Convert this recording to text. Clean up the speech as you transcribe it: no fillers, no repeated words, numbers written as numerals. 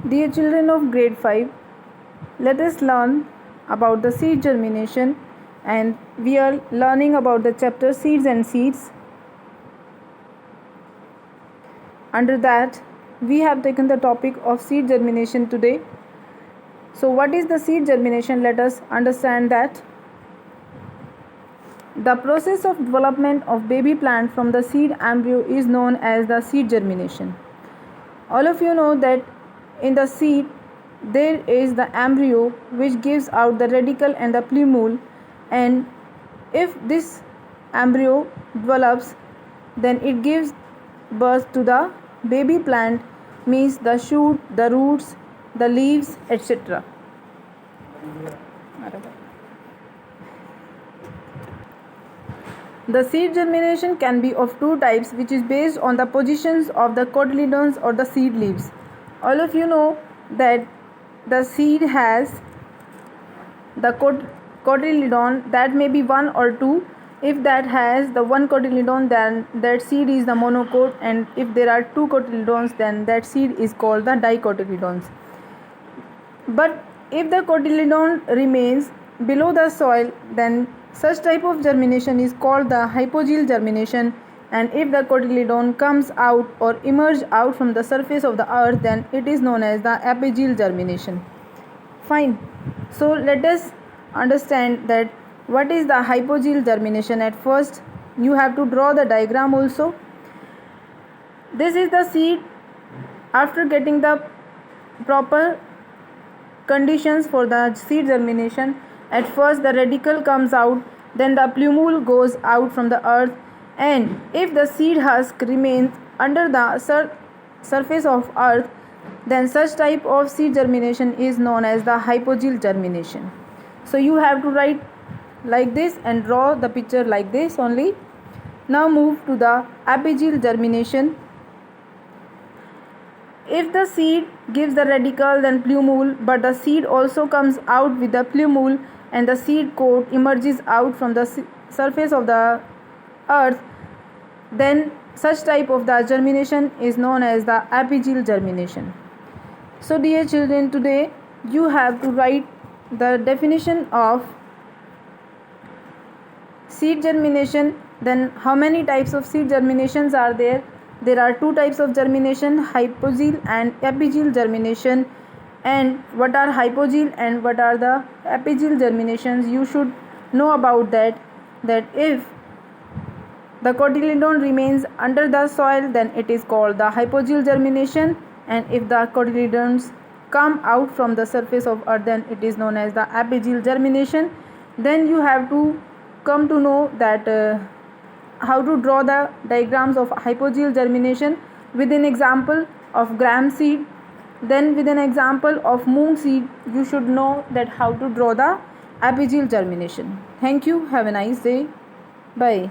Dear children of grade 5, let us learn about the seed germination, and we are learning about the chapter Seeds and Seeds. Under that, we have taken the topic of seed germination today. So what is the seed germination? Let us understand that. The process of development of baby plant from the seed embryo is known as the seed germination. All of you know that in the seed there is the embryo which gives out the radicle and the plumule, and if this embryo develops, then it gives birth to the baby plant, means the shoot, the roots, the leaves, etc. The seed germination can be of two types, which is based on the positions of the cotyledons or the seed leaves. All of you know that the seed has the cotyledon, that may be one or two. If that has the one cotyledon, then that seed is the monocot, and if there are two cotyledons, then that seed is called the dicotyledons. But if the cotyledon remains below the soil, then such type of germination is called the hypogeel germination, and if the cotyledon comes out or emerge out from the surface of the earth, then it is known as the epigeel germination. Fine. So let us understand that what is the hypogeel germination. At first you have to draw the diagram also. This is the seed. After getting the proper conditions for the seed germination, at first the radicle comes out, then the plumule goes out from the earth, and if the seed husk remains under the surface of earth, then such type of seed germination is known as the hypogeel germination. So you have to write like this and draw the picture like this only. Now move to the epigeel germination. If the seed gives the radicle, then plumule, but the seed also comes out with the plumule and the seed coat emerges out from the surface of the earth, then such type of the germination is known as the epigeel germination. So dear children, today you have to write the definition of seed germination. Then how many types of seed germinations are there? There are two types of germination, hypogeel and epigeel germination. And what are hypogeel and what are the epigeel germinations? You should know about that if the cotyledon remains under the soil, then it is called the hypogeel germination, and if the cotyledons come out from the surface of earth, then it is known as the epigeel germination. Then you have to come to know that how to draw the diagrams of hypogeel germination with an example of gram seed. Then with an example of moong seed, you should know that how to draw the epigeel germination. Thank you. Have a nice day. Bye.